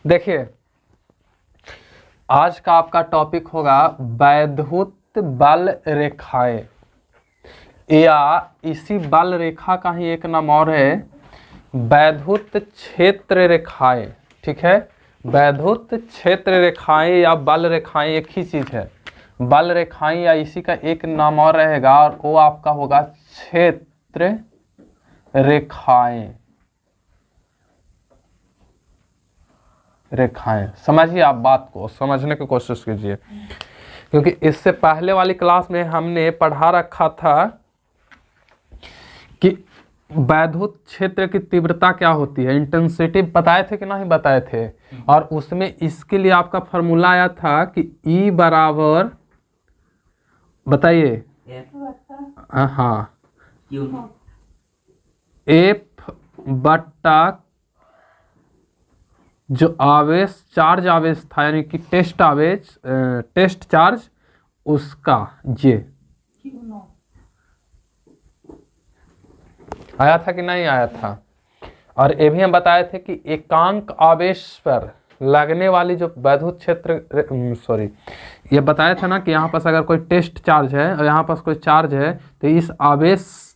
देखिए, आज का आपका टॉपिक होगा वैद्युत बल रेखाएं, या इसी बल रेखा का ही एक नाम और है वैद्युत क्षेत्र रेखाएं। ठीक है, वैद्युत क्षेत्र रेखाएं या बल रेखाएं एक ही चीज है। बल रेखाएं या इसी का एक नाम और रहेगा और वो आपका होगा क्षेत्र रेखाएं। समझिए, आप बात को समझने की कोशिश कीजिए, क्योंकि इससे पहले वाली क्लास में हमने पढ़ा रखा था कि वैद्युत क्षेत्र की तीव्रता क्या होती है, इंटेंसिटी बताए थे कि नहीं बताए थे। और उसमें इसके लिए आपका फॉर्मूला आया था कि E बराबर, बताइए, हाँ, F बट्टा जो आवेश चार्ज आवेश था, यानी कि टेस्ट आवेश टेस्ट चार्ज, उसका ये आया था कि नहीं आया था। और ये भी हम बताए थे कि एकांक आवेश पर लगने वाली जो वैद्युत क्षेत्र ये बताया था ना कि यहाँ पास अगर कोई टेस्ट चार्ज है और यहाँ पास कोई चार्ज है, तो इस आवेश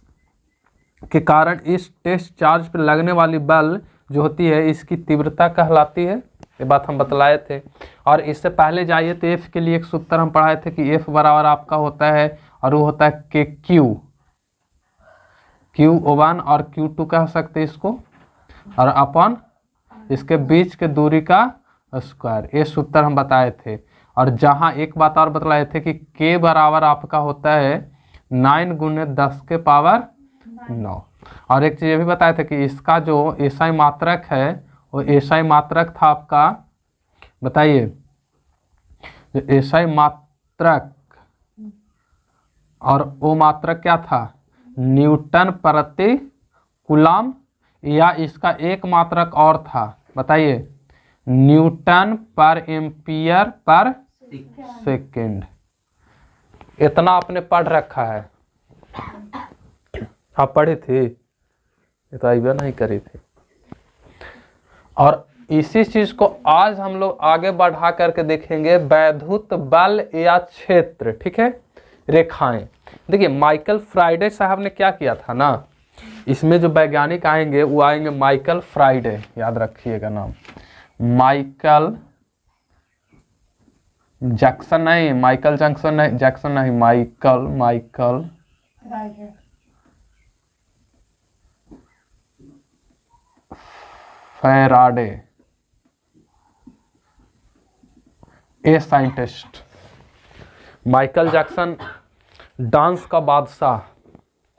के कारण इस टेस्ट चार्ज पर लगने वाली बल जो होती है इसकी तीव्रता कहलाती है। ये बात हम बतलाए थे। और इससे पहले जाइए तो F के लिए एक सूत्र हम पढ़ाए थे कि F बराबर आपका होता है, और वो होता है के Q1 और Q2 कह सकते हैं इसको, और अपन इसके बीच के दूरी का स्क्वायर। ये सूत्र हम बताए थे। और जहाँ एक बात और बतलाए थे कि K बराबर आपका होता है 9 × 10⁻⁹। और एक चीज ये भी बताए थे कि इसका जो एसआई मात्रक है वो एसआई मात्रक था आपका, बताइए, जो एसआई मात्रक और वो मात्रक क्या था, न्यूटन प्रति कूलम, या इसका एक मात्रक और था, बताइए, न्यूटन पर एम्पियर पर सेकंड। इतना आपने पढ़ रखा है, आप पढ़ी थी, ये तो आइबा नहीं करी थी। और इसी चीज को आज हम लोग आगे बढ़ा करके देखेंगे, वैद्युत बल या क्षेत्र, ठीक है, रेखाएं। देखिए, माइकल फ्राइडे साहब ने क्या किया था ना, इसमें जो वैज्ञानिक आएंगे वो आएंगे माइकल फ्राइडे, याद रखिएगा नाम, माइकल जैक्सन नहीं, माइकल जैक्सन नहीं, जैक्सन नहीं, Michael Faraday, a scientist. Michael Jackson dance का बादशाह,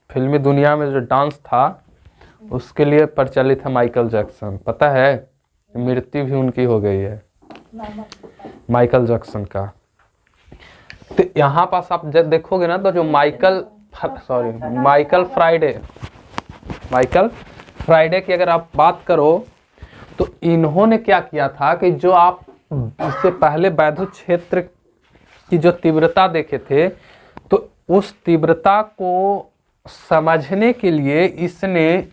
फिल्मी दुनिया में जो डांस था उसके लिए प्रचलित है माइकल जैक्सन। पता है मृत्यु भी उनकी हो गई है, माइकल जैक्सन का। तो यहाँ पास आप जब देखोगे ना तो जो माइकल फ्राइडे की अगर आप बात करो तो इन्होंने क्या किया था कि जो आप इससे पहले वैद्युत क्षेत्र की जो तीव्रता देखे थे, तो उस तीव्रता को समझने के लिए इसने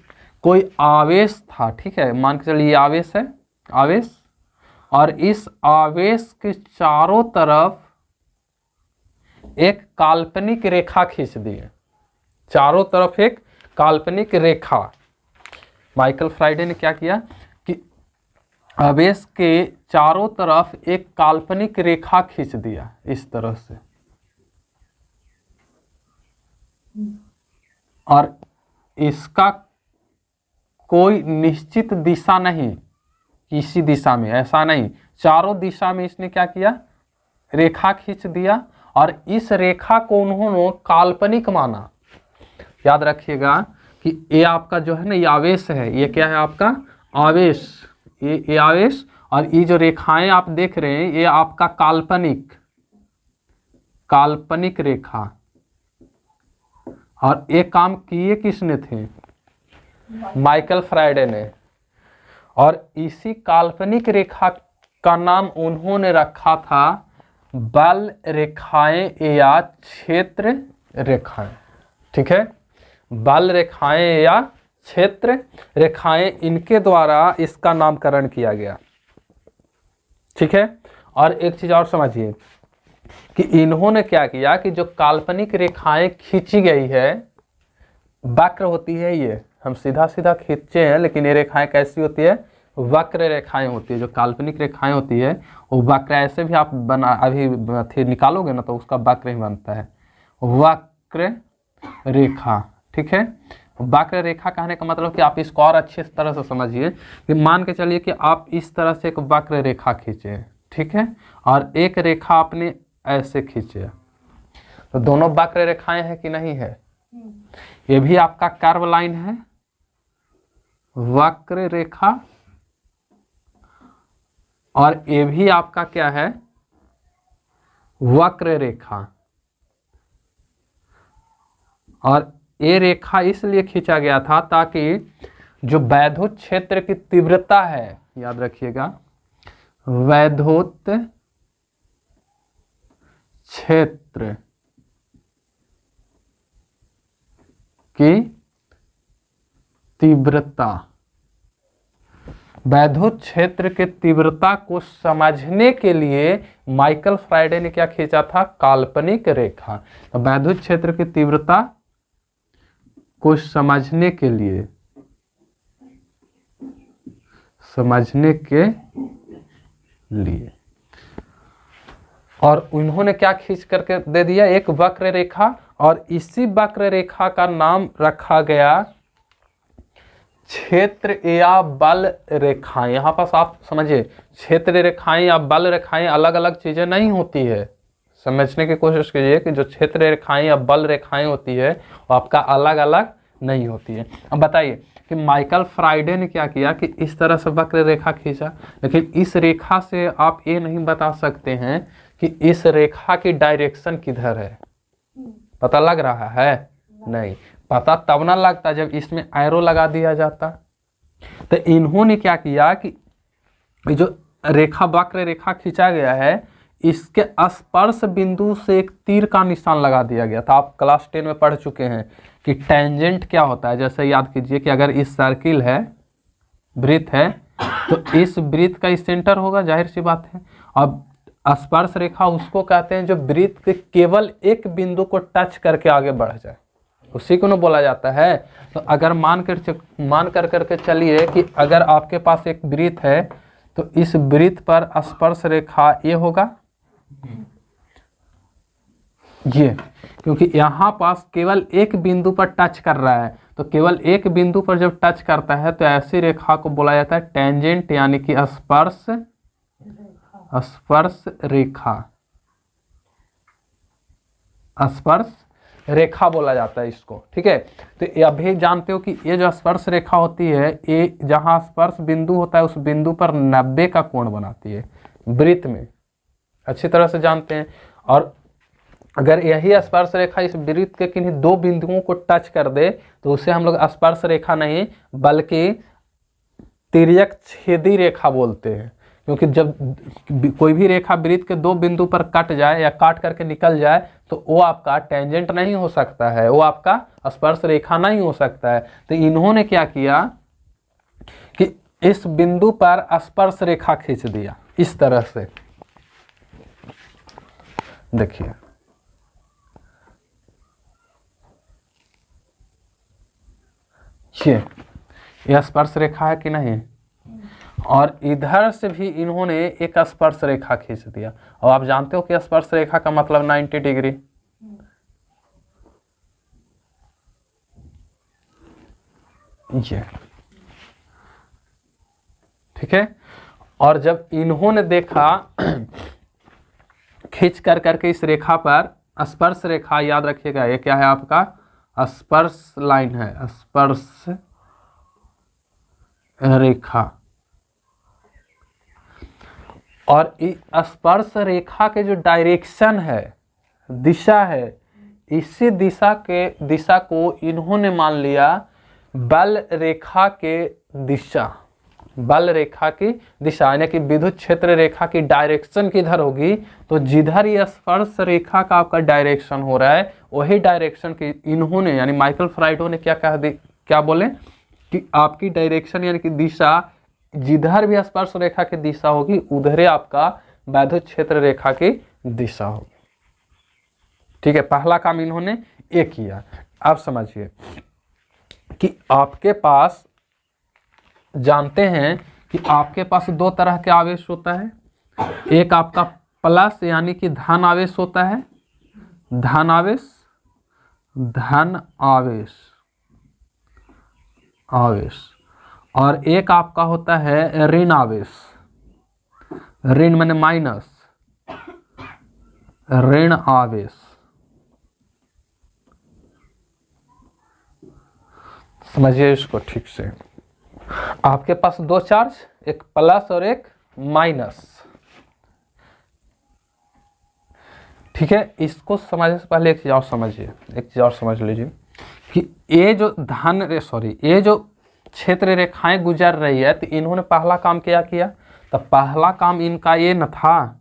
कोई आवेश था, ठीक है, मान के चलिए आवेश है, आवेश, और इस आवेश के चारों तरफ एक काल्पनिक रेखा खींच दी है, चारों तरफ एक काल्पनिक रेखा। माइकल फ्राइडे ने क्या किया कि आवेश के चारों तरफ एक काल्पनिक रेखा खींच दिया इस तरह से, और इसका कोई निश्चित दिशा नहीं, किसी दिशा में ऐसा नहीं, चारों दिशा में इसने क्या किया, रेखा खींच दिया, और इस रेखा को उन्होंने काल्पनिक माना। याद रखिएगा कि ये आपका जो है ना, ये आवेश है, ये क्या है आपका आवेश, ये आवेश, और ये जो रेखाएं आप देख रहे हैं ये आपका काल्पनिक रेखा। और एक काम किए किसने थे, माइकल फ्राइडे ने, और इसी काल्पनिक रेखा का नाम उन्होंने रखा था बल रेखाएं या क्षेत्र रेखाएं, ठीक है, बल रेखाएं या क्षेत्र रेखाएं, इनके द्वारा इसका नामकरण किया गया। ठीक है। और एक चीज और समझिए कि इन्होंने क्या किया कि जो काल्पनिक रेखाएं खींची गई है, वक्र होती है, ये हम सीधा सीधा खींचे हैं, लेकिन ये रेखाएं कैसी होती है, वक्र रेखाएं होती है। जो काल्पनिक रेखाएं होती है वो वक्र, ऐसे भी आप बना अभी निकालोगे ना तो उसका वक्र ही बनता है, वक्र रेखा। ठीक है। वक्र रेखा कहने का मतलब कि आप इसको और अच्छे तरह से समझिए कि मान के चलिए कि आप इस तरह से एक वक्र रेखा खींचे, ठीक है, और एक रेखा आपने ऐसे खींचे, तो दोनों वक्र रेखाएं हैं कि नहीं है। ये भी आपका कर्व लाइन है, वक्र रेखा, और ये भी आपका क्या है, वक्र रेखा। और ये रेखा इसलिए खींचा गया था ताकि जो वैद्युत क्षेत्र की तीव्रता है, याद रखिएगा, वैद्युत क्षेत्र की तीव्रता, वैद्युत क्षेत्र के तीव्रता को समझने के लिए माइकल फ्राइडे ने क्या खींचा था, काल्पनिक रेखा। तो वैद्युत क्षेत्र की तीव्रता को समझने के लिए, और उन्होंने क्या खींच करके दे दिया, एक वक्र रेखा, और इसी वक्र रेखा का नाम रखा गया क्षेत्र या बल रेखाएं। यहां पास आप समझिए, क्षेत्र रेखाएं या बल रेखाएं अलग अलग चीजें नहीं होती है। समझने की कोशिश कीजिए कि जो क्षेत्र रेखाएं या बल रेखाएं होती है वो आपका अलग अलग नहीं होती है। अब बताइए कि माइकल फ्राइडे ने क्या किया कि इस तरह से वक्र रेखा खींचा, लेकिन इस रेखा से आप ये नहीं बता सकते हैं कि इस रेखा की डायरेक्शन किधर है। पता लग रहा है? नहीं, पता तब ना लगता जब इसमें एरो लगा दिया जाता। तो इन्होंने क्या किया कि जो रेखा, वक्र रेखा खींचा गया है, इसके स्पर्श बिंदु से एक तीर का निशान लगा दिया गया था। आप क्लास 10 में पढ़ चुके हैं कि टेंजेंट क्या होता है। जैसे याद कीजिए कि अगर इस सर्किल है, वृत्त है, तो इस वृत्त का सेंटर होगा, जाहिर सी बात है। अब स्पर्श रेखा उसको कहते हैं जो वृत्त के केवल एक बिंदु को टच करके आगे बढ़ जाए, उसी को न बोला जाता है। तो अगर मान कर करके चलिए कि अगर आपके पास एक वृत्त है, तो इस वृत्त पर स्पर्श रेखा ये होगा, ये, क्योंकि यहाँ पास केवल एक बिंदु पर टच कर रहा है, तो केवल एक बिंदु पर जब टच करता है तो ऐसी रेखा को बोला जाता है टेंजेंट, यानी कि स्पर्श रेखा, स्पर्श रेखा बोला जाता है इसको। ठीक है। तो अभी जानते हो कि ये जो स्पर्श रेखा होती है, ये जहां स्पर्श बिंदु होता है उस बिंदु पर 90 का कोण बनाती है वृत्त में, अच्छी तरह से जानते हैं। और अगर यही स्पर्श रेखा इस वृत्त के किन्हीं दो बिंदुओं को टच कर दे तो उसे हम लोग स्पर्श रेखा नहीं बल्कि तिर्यक छेदी रेखा बोलते हैं। क्योंकि जब कोई भी रेखा वृत्त के दो बिंदु पर कट जाए या काट करके निकल जाए तो वो आपका टेंजेंट नहीं हो सकता है, वो आपका स्पर्श रेखा नहीं हो सकता है। तो इन्होंने क्या किया कि इस बिंदु पर स्पर्श रेखा खींच दिया इस तरह से। देखिए, ये स्पर्श रेखा है कि नहीं, और इधर से भी इन्होंने एक स्पर्श रेखा खींच दिया। और आप जानते हो कि स्पर्श रेखा का मतलब 90 डिग्री। ये ठीक है। और जब इन्होंने देखा खींच कर करके इस रेखा पर स्पर्श रेखा, याद रखिएगा ये क्या है आपका, स्पर्श लाइन है, स्पर्श रेखा। और स्पर्श रेखा के जो डायरेक्शन है, दिशा है, इसी दिशा को इन्होंने मान लिया बल रेखा के दिशा। बल रेखा की दिशा, यानी कि विद्युत क्षेत्र रेखा की डायरेक्शन किधर होगी, तो जिधर ये स्पर्श रेखा का आपका डायरेक्शन हो रहा है वही डायरेक्शन की इन्होंने यानी माइकल फ्राइडो ने क्या बोले कि आपकी डायरेक्शन यानी कि दिशा जिधर भी स्पर्श रेखा की दिशा होगी उधर ही आपका वैद्युत क्षेत्र रेखा की दिशा होगी। ठीक है, पहला काम इन्होंने ये किया। अब समझिए कि आपके पास जानते हैं कि आपके पास दो तरह के आवेश होता है, एक आपका प्लस यानी कि धन आवेश होता है, धन आवेश, और एक आपका होता है ऋण आवेश, ऋण माने माइनस, ऋण आवेश। समझिए इसको ठीक से, आपके पास दो चार्ज, एक प्लस और एक माइनस। ठीक है, इसको समझने से पहले एक चीज और समझिए, एक चीज और समझ लीजिए कि ये जो ये जो क्षेत्र रेखाएं गुजर रही है, तो इन्होंने पहला काम क्या किया, तो पहला काम इनका ये न था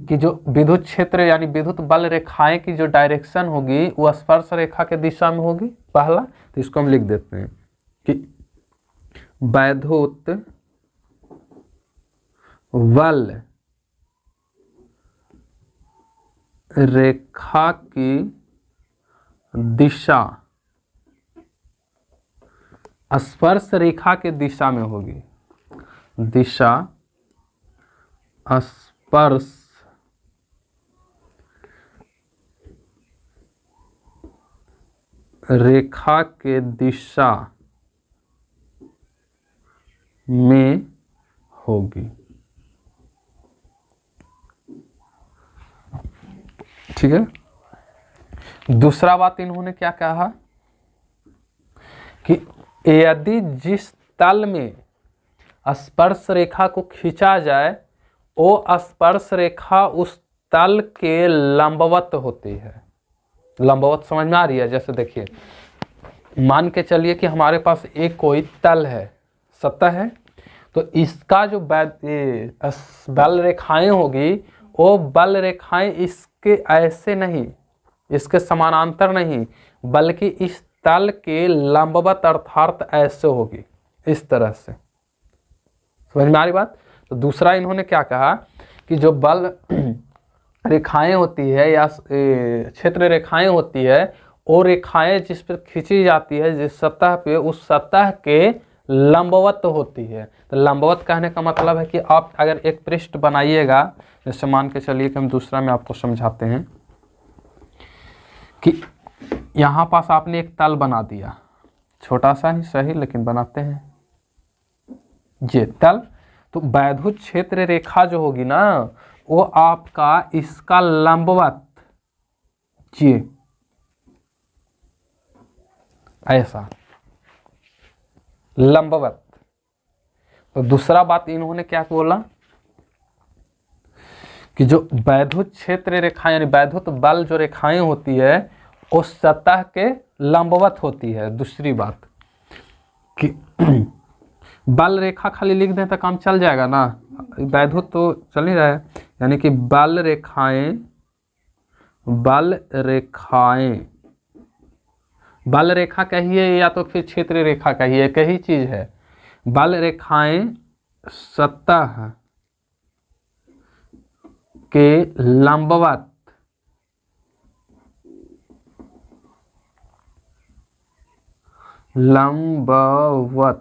कि जो विद्युत क्षेत्र यानी विद्युत बल रेखाएं की जो डायरेक्शन होगी वो स्पर्श रेखा के दिशा में होगी पहला। तो इसको हम लिख देते हैं कि वैद्युत बल रेखा की दिशा स्पर्श रेखा के दिशा में होगी, दिशा स्पर्श रेखा के दिशा में होगी। ठीक है, दूसरा बात इन्होंने क्या कहा कि यदि जिस तल में स्पर्श रेखा को खींचा जाए वो स्पर्श रेखा उस तल के लंबवत होती है। लंबवत समझ में आ रही है? जैसे देखिए, मान के चलिए कि हमारे पास एक कोई तल है, सतह है, तो इसका जो बल रेखाएं होगी वो बल रेखाएं इसके ऐसे नहीं, इसके समानांतर नहीं, बल्कि इस तल के लंबवत अर्थात ऐसे होगी, इस तरह से। समझ में आ रही बात? तो दूसरा इन्होंने क्या कहा कि जो बल रेखाएं होती है या क्षेत्र रेखाएं होती है वो रेखाएं जिस पर खींची जाती है जिस सतह पे, उस सतह के लंबवत होती है। तो लंबवत कहने का मतलब है कि आप अगर एक पृष्ठ बनाइएगा, जैसे मान के चलिए कि हम दूसरा में आपको समझाते हैं कि यहाँ पास आपने एक तल बना दिया, छोटा सा ही सही लेकिन बनाते हैं ये तल। तो वैद्युत क्षेत्र रेखा जो होगी ना वो आपका इसका लंबवत, ये ऐसा लंबवत। तो दूसरा बात इन्होंने क्या बोला कि जो वैद्युत क्षेत्र रेखा यानी वैद्युत बल जो रेखाएं होती है उस सतह के लंबवत होती है। दूसरी बात कि बल रेखा खाली लिख दें तो काम चल जाएगा ना, वैद्युत तो चल नहीं रहा है, यानी कि बल रेखा कहिए या तो फिर क्षेत्र रेखा कहिए, एक ही चीज है। बल रेखाएं सतह के लंबवत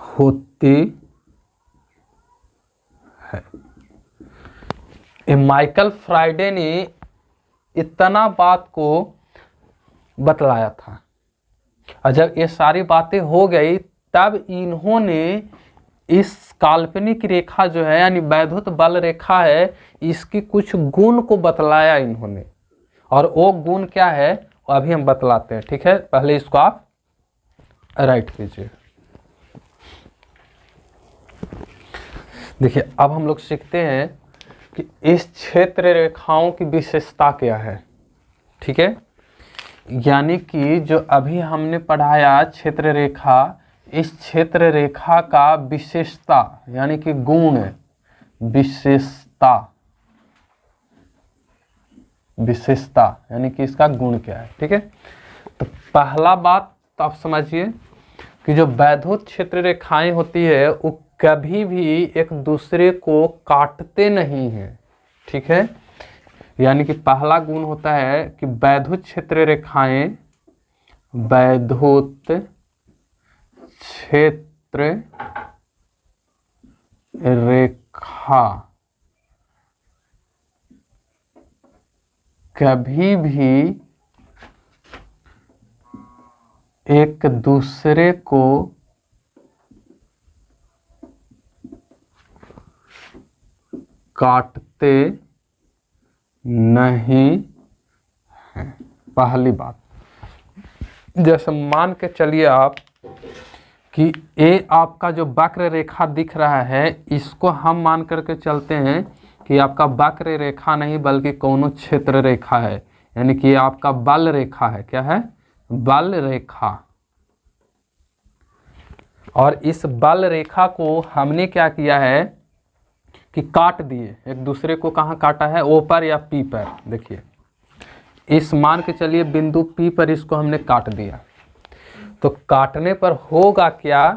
होती है। माइकल फ्राइडे ने इतना बात को बतलाया था, और जब ये सारी बातें हो गई तब इन्होंने इस काल्पनिक रेखा जो है यानी वैद्युत बल रेखा है इसकी कुछ गुण को बतलाया इन्होंने, और वो गुण क्या है वो अभी हम बतलाते हैं। ठीक है, पहले इसको आप राइट कीजिए। देखिए, अब हम लोग सीखते हैं कि इस क्षेत्र रेखाओं की विशेषता क्या है। ठीक है, यानी कि जो अभी हमने पढ़ाया क्षेत्र रेखा, इस क्षेत्र रेखा का विशेषता यानी कि गुण, विशेषता यानी कि इसका गुण क्या है। ठीक है, तो पहला बात तो आप समझिए कि जो वैद्युत क्षेत्र रेखाएं होती है वो कभी भी एक दूसरे को काटते नहीं हैं। ठीक है, यानी कि पहला गुण होता है कि वैद्युत क्षेत्र रेखाएं, वैद्युत क्षेत्र रेखा कभी भी एक दूसरे को काटते नहीं हैं। पहली बात, जैसे मान के चलिए आप कि ये आपका जो वक्र रेखा दिख रहा है, इसको हम मान करके चलते हैं कि आपका वक्र रेखा नहीं बल्कि कौनो क्षेत्र रेखा है, यानी कि ये आपका बल रेखा है। क्या है? बल रेखा। और इस बल रेखा को हमने क्या किया है कि काट दिए, एक दूसरे को कहाँ काटा है? ओ पर या पी पर। देखिए, इस मान के चलिए बिंदु पी पर इसको हमने काट दिया, तो काटने पर होगा क्या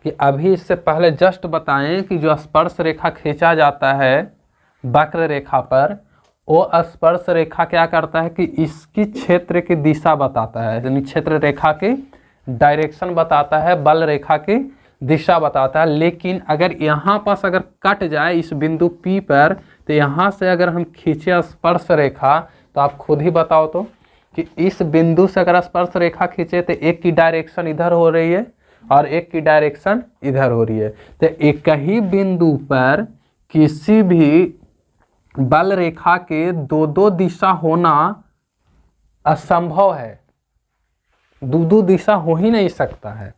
कि अभी इससे पहले जस्ट बताएं कि जो स्पर्श रेखा खींचा जाता है वक्र रेखा पर, वो स्पर्श रेखा क्या करता है कि इसकी क्षेत्र की दिशा बताता है, यानी क्षेत्र रेखा की डायरेक्शन बताता है, बल रेखा की दिशा बताता है। लेकिन अगर यहाँ पास अगर कट जाए इस बिंदु P पर, तो यहाँ से अगर हम खींचे स्पर्श रेखा, तो आप खुद ही बताओ तो कि इस बिंदु से अगर स्पर्श रेखा खींचे तो एक की डायरेक्शन इधर हो रही है और एक की डायरेक्शन इधर हो रही है। तो एक ही बिंदु पर किसी भी बल रेखा के दो दो दिशा होना असंभव है, दो दिशा हो ही नहीं सकता है।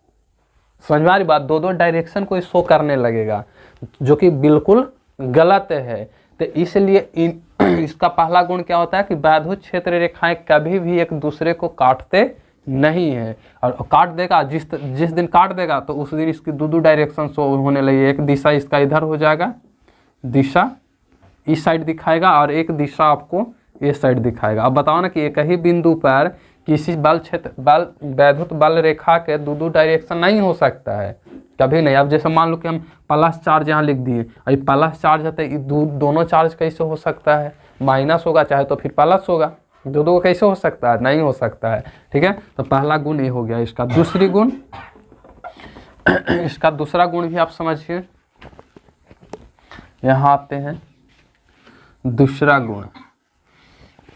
समझ में आ रही बात? दो दो डायरेक्शन को शो करने लगेगा, जो कि बिल्कुल गलत है। तो इसलिए इसका पहला गुण क्या होता है कि वैद्युत क्षेत्र रेखाएं कभी भी एक दूसरे को काटते नहीं है। और काट देगा, जिस दिन काट देगा तो उस दिन इसकी दो डायरेक्शन शो होने लगी। एक दिशा इसका इधर हो जाएगा, दिशा इस साइड दिखाएगा, और एक दिशा आपको इस साइड दिखाएगा। अब बताओ ना कि एक ही बिंदु पर किसी वैद्युत बल रेखा के दो डायरेक्शन नहीं हो सकता है, कभी नहीं। अब जैसे मान लो कि हम प्लस चार्ज यहाँ लिख दिए, अभी प्लस चार्ज है तो दोनों चार्ज कैसे हो सकता है? माइनस होगा, चाहे तो फिर प्लस होगा। दो कैसे हो सकता है? नहीं हो सकता है। ठीक है, तो पहला गुण ये हो गया इसका। दूसरी गुण, इसका दूसरा गुण भी आप समझिए। यहाँ आते हैं दूसरा गुण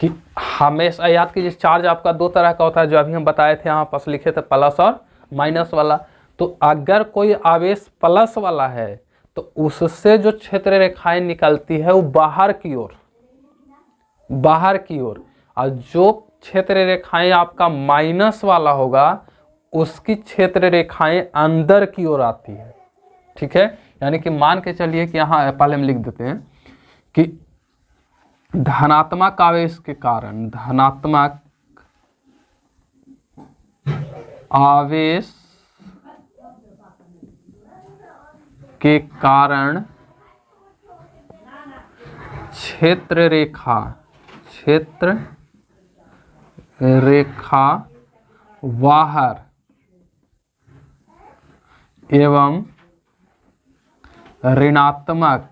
कि हमेशा याद कीजिए चार्ज आपका दो तरह का होता है, जो अभी हम बताए थे, यहाँ पास लिखे थे प्लस और माइनस वाला। तो अगर कोई आवेश प्लस वाला है तो उससे जो क्षेत्र रेखाएं निकलती है वो बाहर की ओर, और जो क्षेत्र रेखाएं आपका माइनस वाला होगा उसकी क्षेत्र रेखाएं अंदर की ओर आती है। ठीक है, यानी कि मान के चलिए कि यहाँ पहले हम लिख देते हैं कि धनात्मक आवेश के कारण, धनात्मक आवेश के कारण क्षेत्र रेखा बाहर एवं ऋणात्मक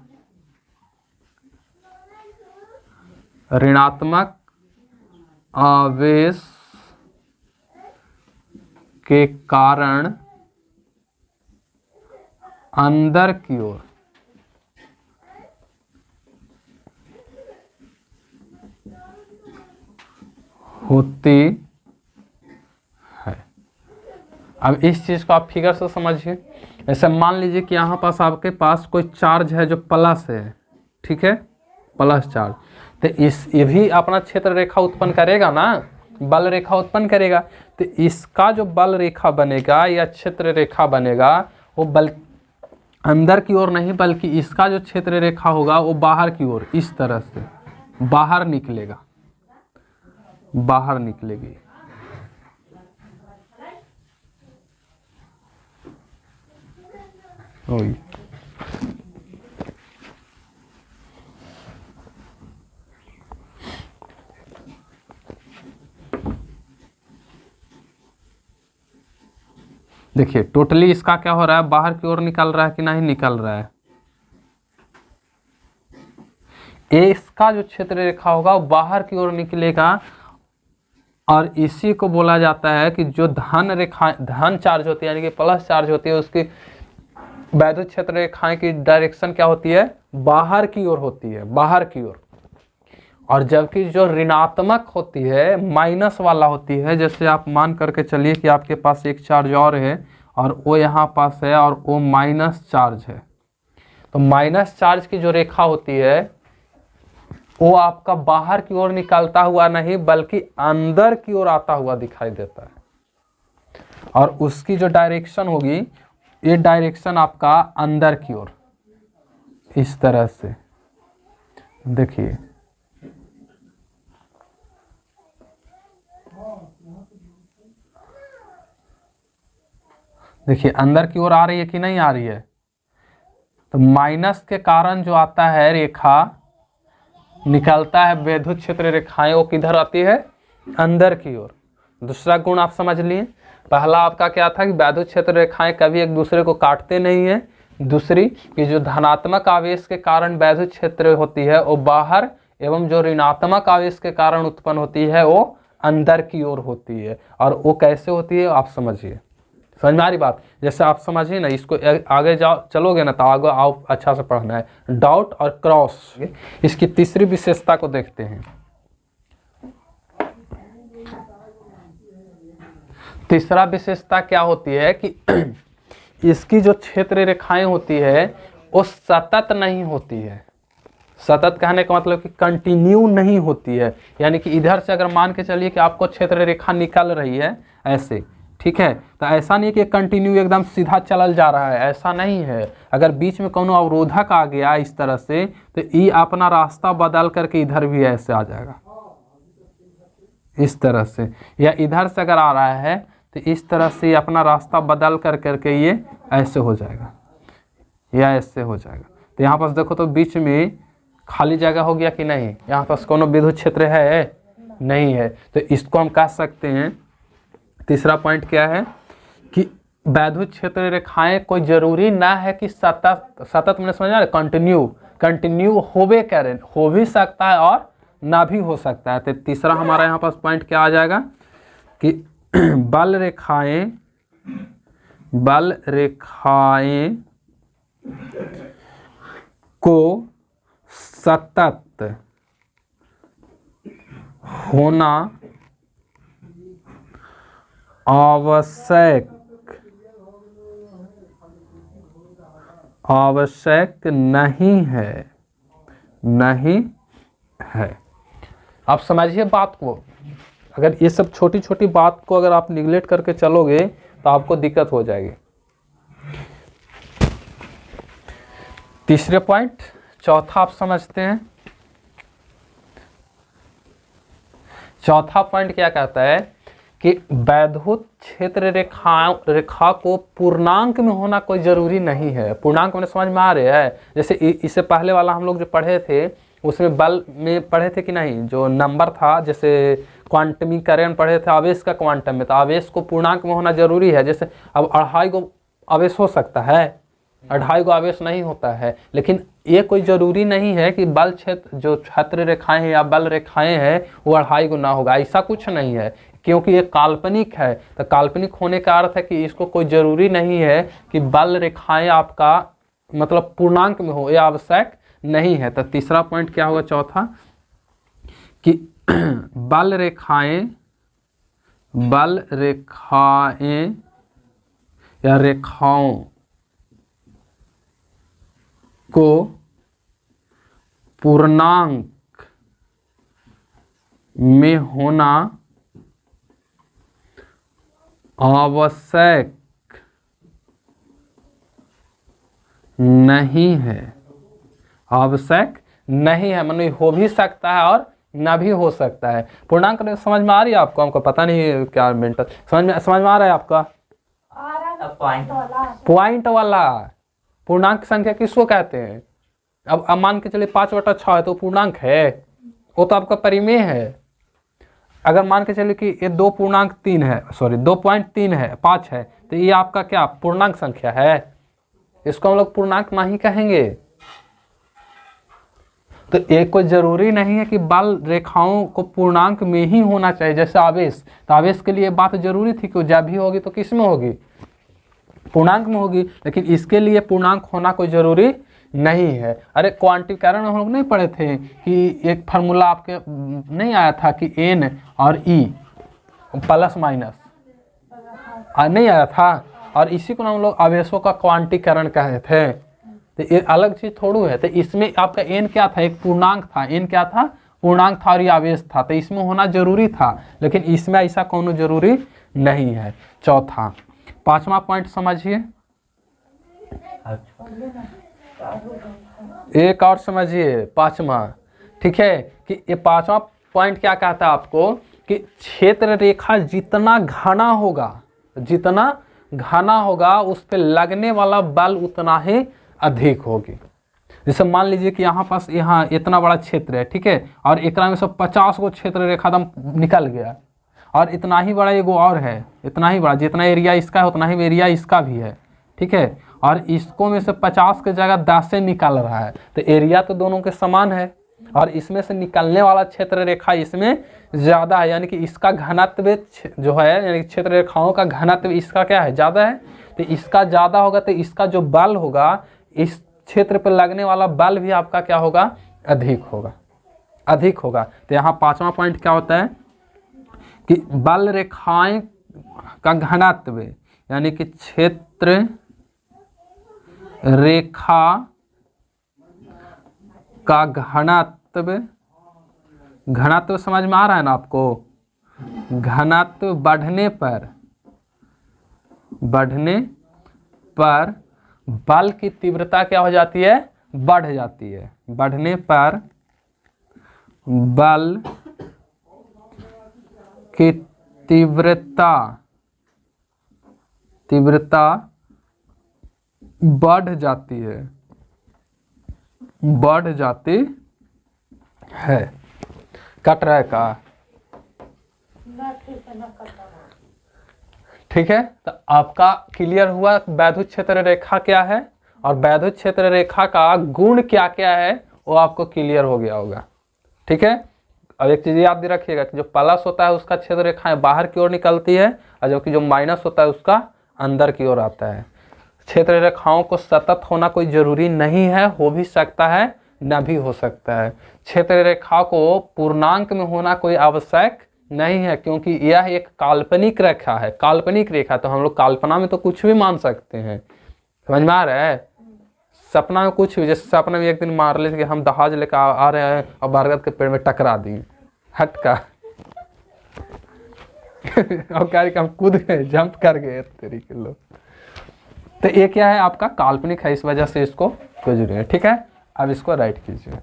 आवेश के कारण अंदर की ओर होती है। अब इस चीज को आप फिगर से समझिए। ऐसे मान लीजिए कि यहाँ पास आपके पास कोई चार्ज है जो प्लस है, ठीक है, प्लस चार्ज, तो ये भी अपना क्षेत्र रेखा उत्पन्न करेगा ना, बल रेखा उत्पन्न करेगा। तो इसका जो बल रेखा बनेगा या क्षेत्र रेखा बनेगा वो बल अंदर की ओर नहीं, बल्कि इसका जो क्षेत्र रेखा होगा वो बाहर की ओर, इस तरह से बाहर निकलेगी। वही देखिए टोटली इसका क्या हो रहा है, बाहर की ओर निकल रहा है कि नहीं निकल रहा है। ये इसका जो क्षेत्र रेखा होगा वो बाहर की ओर निकलेगा, और इसी को बोला जाता है कि जो धन रेखा, धन चार्ज होती है यानी कि प्लस चार्ज होती है, उसकी वैद्युत क्षेत्र रेखाएं की डायरेक्शन क्या होती है, बाहर की ओर होती है, बाहर की ओर। और जबकि जो ऋणात्मक होती है, माइनस वाला होती है, जैसे आप मान करके चलिए कि आपके पास एक चार्ज और है और वो यहाँ पास है और वो माइनस चार्ज है, तो माइनस चार्ज की जो रेखा होती है वो आपका बाहर की ओर निकलता हुआ नहीं बल्कि अंदर की ओर आता हुआ दिखाई देता है, और उसकी जो डायरेक्शन होगी, ये डायरेक्शन आपका अंदर की ओर, इस तरह से देखिए। देखिए अंदर की ओर आ रही है कि नहीं आ रही है। तो माइनस के कारण जो आता है रेखा निकलता है वैद्युत क्षेत्र रेखाएं, वो किधर आती है, अंदर की ओर। दूसरा गुण आप समझ लिए, पहला आपका क्या था कि वैद्युत क्षेत्र रेखाएं कभी एक दूसरे को काटते नहीं है। दूसरी कि जो धनात्मक आवेश के कारण वैद्युत क्षेत्र होती है वो बाहर, एवं जो ऋणात्मक आवेश के कारण उत्पन्न होती है वो अंदर की ओर होती है। और वो कैसे होती है आप समझिए, समझ में आ रही बात। जैसे आप समझिए ना, इसको आगे जाओ चलोगे ना तो आगे आओ अच्छा से पढ़ना है। डॉट और क्रॉस, इसकी तीसरी विशेषता को देखते हैं। तीसरा विशेषता क्या होती है कि इसकी जो क्षेत्र रेखाएं होती है वो सतत नहीं होती है। सतत कहने का मतलब कि कंटिन्यू नहीं होती है, यानी कि इधर से अगर मान के चलिए कि आपको क्षेत्र रेखा निकल रही है ऐसे, ठीक है, तो ऐसा नहीं कि कंटिन्यू एकदम सीधा चल जा रहा है, ऐसा नहीं है। अगर बीच में कोनो अवरोधक आ गया इस तरह से तो ये अपना रास्ता बदल करके इधर भी ऐसे आ जाएगा, इस तरह से। या इधर से अगर आ रहा है तो इस तरह से अपना रास्ता बदल कर करके ये ऐसे हो जाएगा या ऐसे हो जाएगा। तो यहाँ पास देखो तो बीच में खाली जगह हो गया कि नहीं, यहाँ पास कोनो विद्युत क्षेत्र है नहीं है। तो इसको हम कह सकते हैं, तीसरा पॉइंट क्या है कि वैद्युत क्षेत्र रेखाएं कोई जरूरी ना है कि सतत मैंने समझा, कंटिन्यू होवे करें, हो भी सकता है और ना भी हो सकता है। तो तीसरा हमारा यहाँ पास पॉइंट क्या आ जाएगा कि बल रेखाएं को सतत होना आवश्यक नहीं है। आप समझिए बात को। अगर ये सब छोटी छोटी बात को अगर आप निगलेक्ट करके चलोगे तो आपको दिक्कत हो जाएगी। तीसरे पॉइंट, चौथा आप समझते हैं। चौथा पॉइंट क्या कहता है कि वैद्युत क्षेत्र रेखा को पूर्णांक में होना कोई जरूरी नहीं है। पूर्णांक में समझ में आ रहा है। जैसे इससे पहले वाला हम लोग जो पढ़े थे उसमें बल में पढ़े थे कि नहीं, जो नंबर था, जैसे क्वांटमीकरण पढ़े थे आवेश का क्वांटम में, तो आवेश को पूर्णांक में होना जरूरी है। जैसे अब 2.5 गो आवेश हो सकता है, 2.5 गो आवेश नहीं होता है, लेकिन ये कोई जरूरी नहीं है कि बल क्षेत्र जो क्षेत्र रेखाएं हैं या बल रेखाएं हैं वो 2.5 गो ना होगा, ऐसा कुछ नहीं है, क्योंकि ये काल्पनिक है। तो काल्पनिक होने का अर्थ है कि इसको कोई जरूरी नहीं है कि बल रेखाएं आपका मतलब पूर्णांक में हो, ये आवश्यक नहीं है। तो तीसरा पॉइंट क्या होगा चौथा कि बल रेखाएं या रेखाओं को पूर्णांक में होना आवश्यक नहीं है। आवश्यक नहीं है मतलब हो भी सकता है और ना भी हो सकता है। पूर्णांक समझ में आ रही है आपको? हमको पता नहीं क्या समझ में आ रहा है आपका? पॉइंट वाला पॉइंट वाला पूर्णांक संख्या किसको कहते हैं? अब मान के चलिए 5/6 है तो पूर्णांक है, वो तो आपका परिमेय है। अगर मान के चलिए कि ये 2.3 है, सॉरी 2.3 है, 5 है, तो ये आपका क्या पूर्णांक संख्या है? इसको हम लोग पूर्णांक नहीं कहेंगे। तो एक कोई जरूरी नहीं है कि बल रेखाओं को पूर्णांक में ही होना चाहिए। जैसे आवेश, तो आवेश के लिए बात जरूरी थी कि जब भी होगी तो किस में होगी? पूर्णांक में होगी। लेकिन इसके लिए पूर्णांक होना कोई जरूरी नहीं है। अरे क्वांटिकरण हम लोग नहीं पढ़े थे कि एक फार्मूला आपके नहीं आया था कि n और e प्लस माइनस नहीं आया था? और इसी को हम लोग आवेशों का क्वांटिकरण कहे थे। तो ये अलग चीज थोड़ू है। तो इसमें आपका n क्या था? एक पूर्णांक था। n क्या था? पूर्णांक था और ये आवेश था, तो इसमें होना जरूरी था। लेकिन इसमें ऐसा कोनो जरूरी नहीं है। चौथा, 5वां पॉइंट समझिए। एक और समझिए 5वां, ठीक है, कि ये 5वां पॉइंट क्या कहता है आपको कि क्षेत्र रेखा जितना घना होगा उस पे लगने वाला बल उतना ही अधिक होगी। जैसे मान लीजिए कि यहाँ पास यहाँ इतना बड़ा क्षेत्र है, ठीक है, और एक में से 50 को क्षेत्र रेखा दम निकल गया, और इतना ही बड़ा एगो और है, इतना ही बड़ा, जितना एरिया इसका है उतना ही एरिया इसका भी है, ठीक है, और इसको में से 50 के जगह 10 से निकल रहा है, तो एरिया तो दोनों के समान है, और इसमें से निकलने वाला क्षेत्र रेखा इसमें ज़्यादा है, यानी कि इसका घनत्व जो है, यानी कि क्षेत्र रेखाओं का घनत्व इसका क्या है? ज़्यादा है। तो इसका ज़्यादा होगा तो इसका जो बल होगा, इस क्षेत्र पर लगने वाला बल भी आपका क्या होगा? अधिक होगा। तो यहाँ 5वां पॉइंट क्या होता है कि बल रेखाएं का घनत्व, यानी कि क्षेत्र रेखा का घनत्व समझ में आ रहा है ना आपको? घनत्व बढ़ने पर बल की तीव्रता क्या हो जाती है? बढ़ जाती है। बढ़ने पर बल की तीव्रता बढ़ जाती है। कट रहा है का? ठीक है, तो आपका क्लियर हुआ वैद्युत क्षेत्र रेखा क्या है और वैद्युत क्षेत्र रेखा का गुण क्या क्या है, वो आपको क्लियर हो गया होगा। ठीक है, अब एक चीज याद रखिएगा कि जो प्लस होता है उसका क्षेत्र रेखाएं बाहर की ओर निकलती है, और जबकि जो माइनस होता है उसका अंदर की ओर आता है। क्षेत्र रेखाओं को सतत होना कोई जरूरी नहीं है, हो भी सकता है न भी हो सकता है। क्षेत्र रेखा को पूर्णांक में होना कोई आवश्यक नहीं है, क्योंकि यह एक काल्पनिक रेखा है। काल्पनिक रेखा तो हम लोग कल्पना में तो कुछ भी मान सकते हैं, समझ में आ रहा है? सपना में कुछ भी, जैसे सपना में एक दिन मान ले कि हम दहाज लेकर आ रहे हैं और बरगद के पेड़ में टकरा दिए, हट का और कह रहे कि हम कूद गए, जंप कर गए तरीके लोग। तो ये क्या है? आपका काल्पनिक है, इस वजह से इसको कोई जरूरी है। ठीक है, अब इसको राइट कीजिए।